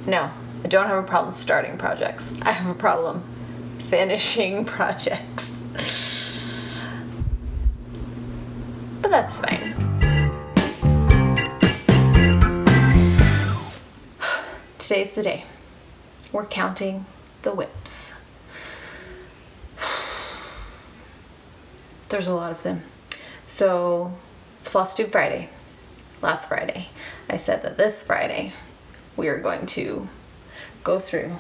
No, I don't have a problem starting projects. I have a problem finishing projects. But that's fine. Today's the day. We're counting the WIPs. There's a lot of them. So it's Flosstube Friday. Last Friday, I said that this Friday we are going to go through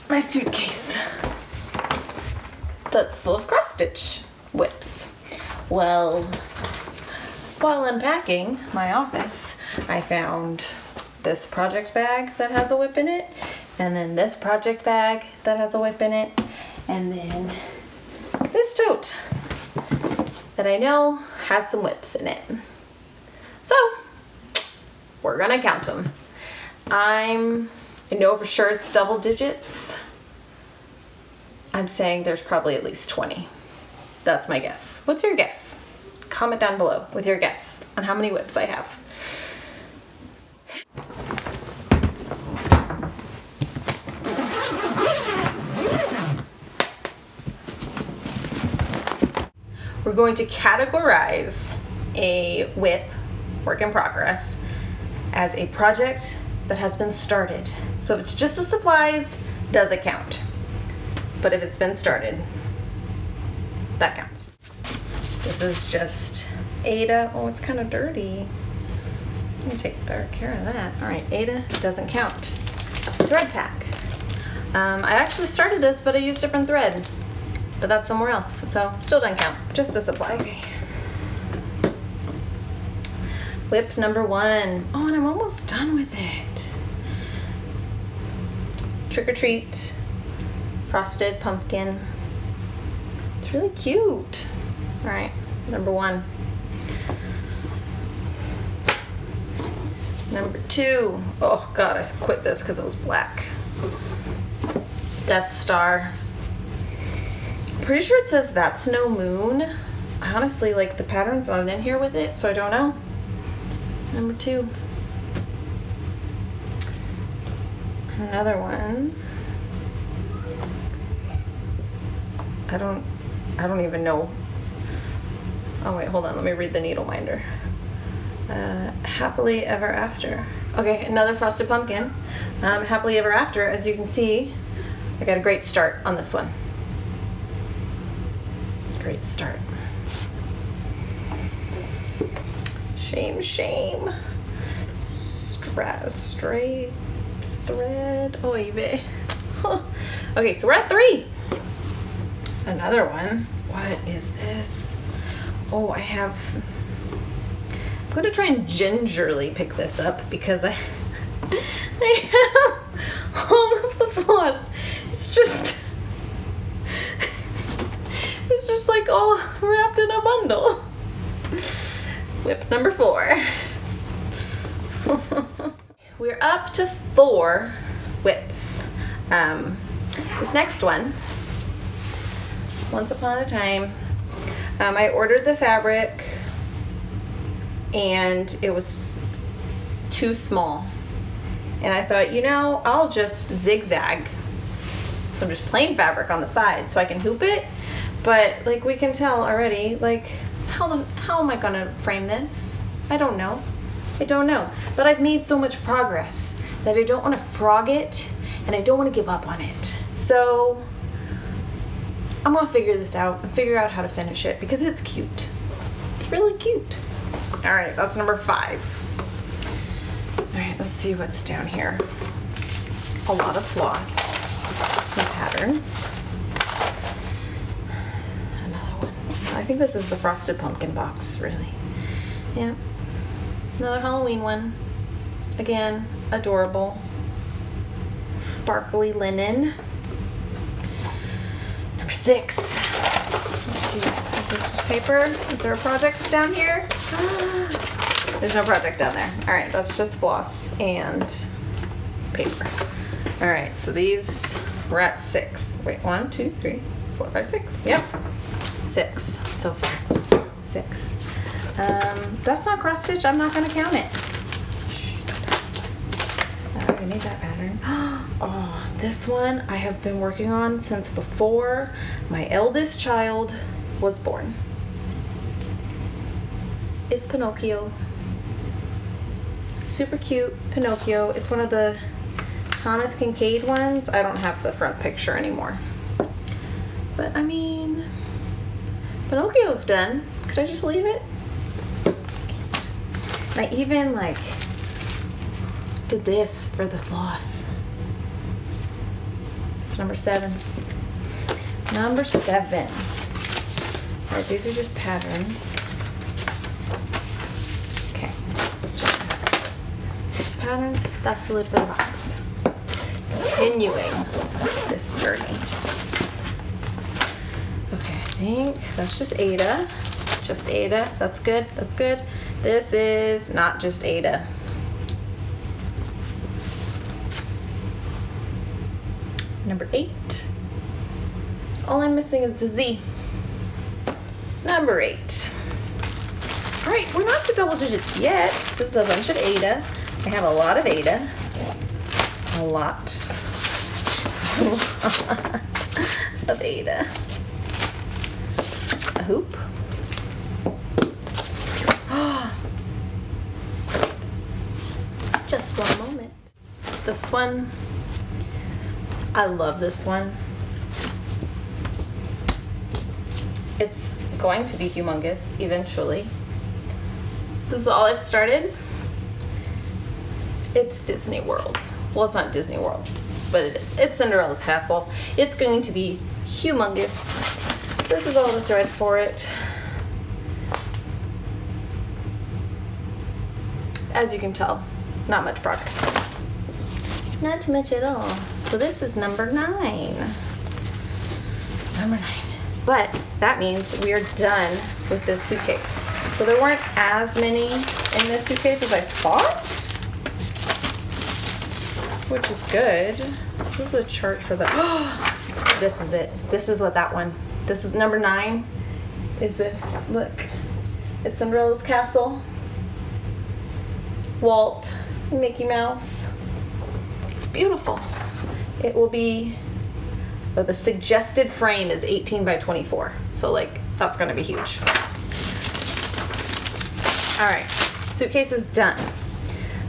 my suitcase that's full of cross-stitch WIPs. Well, while unpacking my office, I found this project bag that has a WIP in it, and then this project bag that has a WIP in it, and then this tote that I know has some WIPs in it. So we're gonna count them. I know for sure it's double digits. I'm saying there's probably at least 20. That's my guess. What's your guess? Comment down below with your guess on how many WIPs I have. We're going to categorize a WIP, work in progress, as a project that has been started. So if it's just the supplies, doesn't count. But if it's been started, that counts. This is just Ada. Oh, it's kind of dirty. Let me take better care of that. All right, Ada doesn't count. Thread pack. I actually started this, but I used different thread. But that's somewhere else, so still doesn't count. Just a supply. Okay. WIP number 1. Oh, and I'm almost done with it. Trick or Treat. Frosted pumpkin. It's really cute. All right, number 1. Number 2. Oh God, I quit this because it was black. Death Star. Pretty sure it says That's No Moon. Honestly, like, the pattern's not in here with it, so I don't know. Number 2. Another one. I don't even know. Oh wait, hold on, let me read the needle minder. Happily Ever After. Okay, another Frosted Pumpkin. Happily Ever After, as you can see, I got a great start on this one. Great start. Shame, shame. Straight thread. Oy vey. Okay, so we're at 3. Another one. What is this? Oh, I'm gonna try and gingerly pick this up because I have all of the floss. It's just like all wrapped in a bundle. WIP number 4. We're up to 4 WIPs. This next one, Once Upon a Time, I ordered the fabric and it was too small. And I thought, you know, I'll just zigzag some just plain fabric on the side so I can hoop it. But like we can tell already, like how am I gonna frame this? I don't know. But I've made so much progress that I don't want to frog it and I don't want to give up on it. So I'm gonna figure this out and figure out how to finish it because it's cute. It's really cute. All right, that's number 5. All right, let's see what's down here. A lot of floss, some patterns. Another one. I think this is the Frosted Pumpkin box, really. Yeah. Another Halloween one. Again, adorable. Sparkly linen. Number 6. This paper. Is there a project down here? There's no project down there. All right, that's just floss and paper. All right, so these, we're at 6. Wait, 1, 2, 3, 4, 5, 6. Yep, 6 so far. 6. That's not cross stitch. I'm not gonna count it. I made that pattern. Oh, this one I have been working on since before my eldest child was born. It's Pinocchio. Super cute Pinocchio. It's one of the Thomas Kincaid ones. I don't have the front picture anymore. But I mean, Pinocchio's done. Could I just leave it? And I even like did this for the floss. It's number 7. Number 7. All right, these are just patterns. Okay, just patterns. That's the lid for the box. Continuing this journey. Okay, I think that's just Ada. Just Ada. That's good. That's good. This is not just Ada. Number 8. All I'm missing is the Z. Number 8. All right, we're not to double digits yet. This is a bunch of Ada. I have a lot of Ada. A lot of Ada. A hoop. Just one moment. This one. I love this one. It's going to be humongous eventually. This is all I've started. It's Disney World. Well, it's not Disney World, but it is. It's Cinderella's castle. It's going to be humongous. This is all the thread for it. As you can tell, not much progress. Not too much at all. So this is number 9. Number 9. But that means we are done with this suitcase. So there weren't as many in this suitcase as I thought, which is good. This is a chart for the, this is it. This is what that one, this is number 9, is this. Look, it's Cinderella's castle. Walt, Mickey Mouse. It's beautiful. It will be, oh, the suggested frame is 18 by 24. So like, that's gonna be huge. All right, suitcase is done.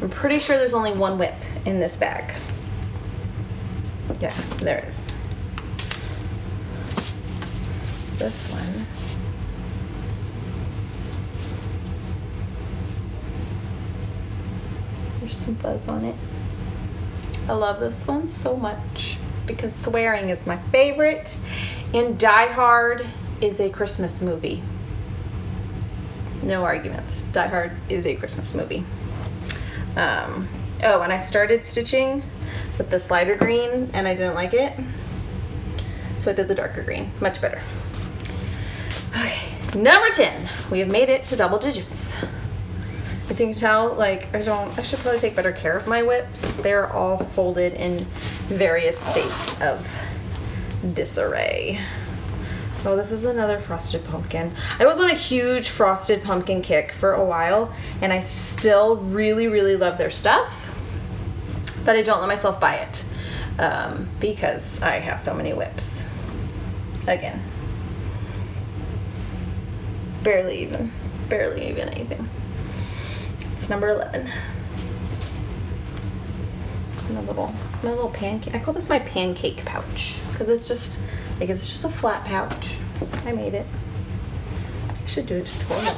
I'm pretty sure there's only one WIP in this bag. Yeah, there is. This one. There's some fuzz on it. I love this one so much because swearing is my favorite, and Die Hard is a Christmas movie. No arguments. Die Hard is a Christmas movie. Oh, and I started stitching with this lighter green and I didn't like it, so I did the darker green. Much better. Okay, number 10. We have made it to double digits. As you can tell, like, I should probably take better care of my WIPs. They're all folded in various states of disarray. Oh, this is another frosted pumpkin. I was on a huge frosted pumpkin kick for a while, and I still really, really love their stuff, but I don't let myself buy it because I have so many WIPs. Again, barely even anything. It's number 11. It's my little pancake. I call this my pancake pouch because it's just a flat pouch. I made it. I should do a tutorial.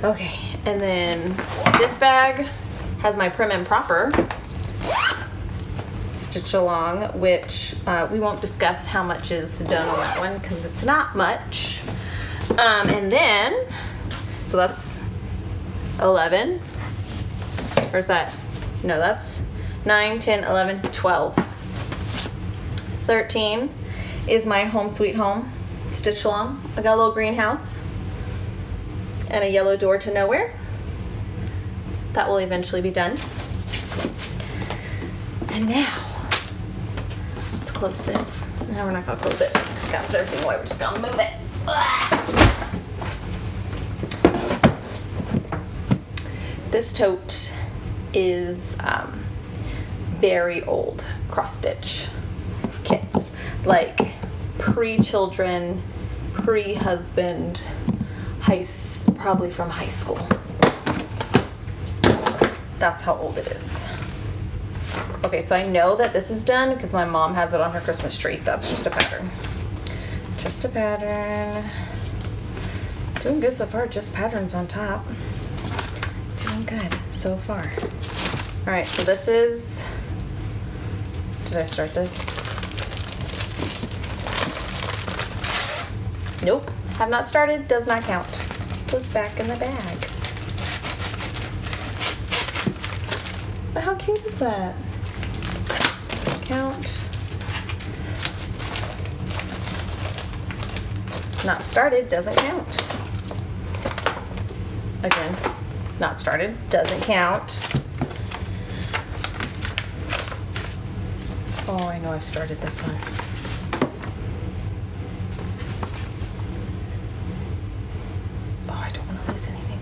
Okay, and then this bag has my prim and proper stitch along, which we won't discuss how much is done on that one because it's not much. And then, so that's 11, or is that, no, that's 9, 10, 11, 12. 13 is my Home Sweet Home stitch along. I got a little greenhouse and a yellow door to nowhere. That will eventually be done. And now, let's close this. No, we're not gonna close it. Just gotta put everything away. We're just gonna move it. This tote is very old cross stitch kits, like pre-children, pre-husband, probably from high school. That's how old it is. Okay, so I know that this is done because my mom has it on her Christmas tree. That's just a pattern. Just a pattern. Doing good so far, just patterns on top. Doing good so far. All right, so this is, did I start this? Nope, have not started, does not count. Goes back in the bag. But how cute is that? Count. Not started, doesn't count. Again, not started, doesn't count. Oh, I know I've started this one. Oh, I don't want to lose anything.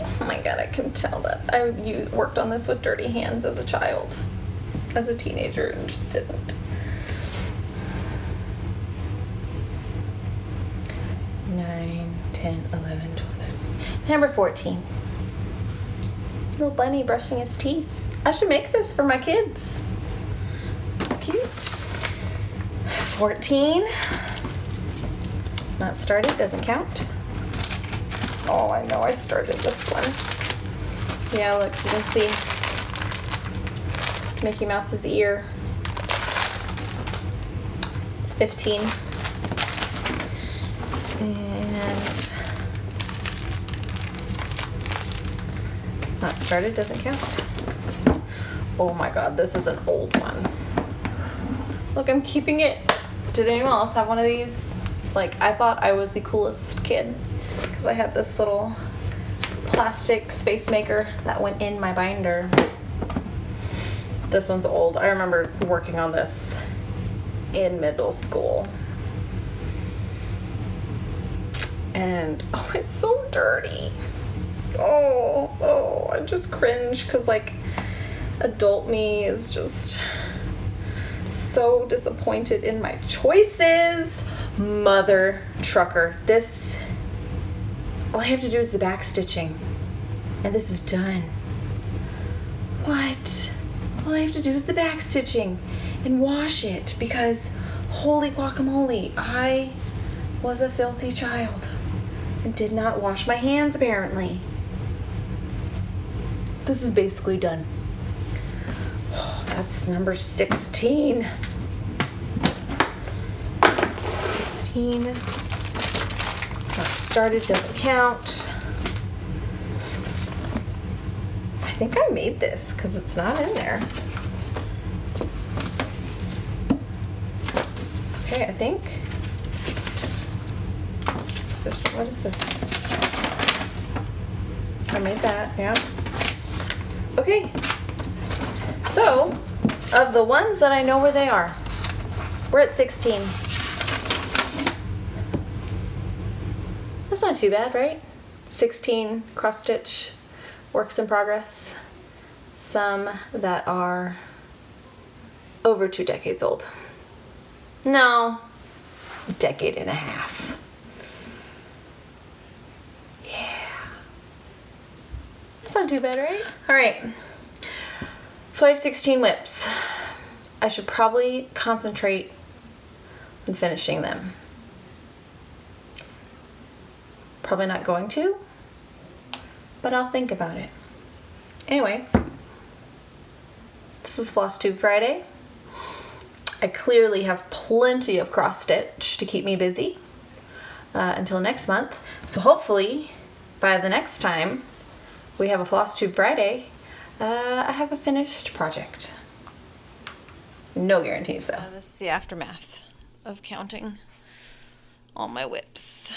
Oh my God, I can tell that you worked on this with dirty hands as a child, as a teenager, and just didn't. 9, 10, 11, 12, 13. Number 14. Little bunny brushing his teeth. I should make this for my kids. It's cute. 14. Not started, doesn't count. Oh, I know I started this one. Yeah, look, you can see Mickey Mouse's ear. It's 15. And not started, doesn't count. Oh my God, this is an old one. Look, I'm keeping it. Did anyone else have one of these? Like, I thought I was the coolest kid because I had this little plastic space maker that went in my binder. This one's old. I remember working on this in middle school. And oh, it's so dirty. Oh, I just cringe because like adult me is just so disappointed in my choices. Mother trucker. This, all I have to do is the back stitching and this is done. What? All I have to do is the back stitching and wash it because holy guacamole, I was a filthy child and did not wash my hands apparently. This is basically done. Oh, that's number 16. 16. Not started, doesn't count. I think I made this because it's not in there. Okay, I think. What is this? I made that, yeah. Okay. So, of the ones that I know where they are, we're at 16. That's not too bad, right? 16 cross stitch works in progress. Some that are over 2 decades old. No, a decade and a half. Yeah. That's not too bad, right? All right. So I have 16 WIPs. I should probably concentrate on finishing them. Probably not going to, but I'll think about it. Anyway, this was Flosstube Friday. I clearly have plenty of cross stitch to keep me busy until next month. So hopefully by the next time we have a Flosstube Friday, I have a finished project. No guarantees though. This is the aftermath of counting all my WIPs.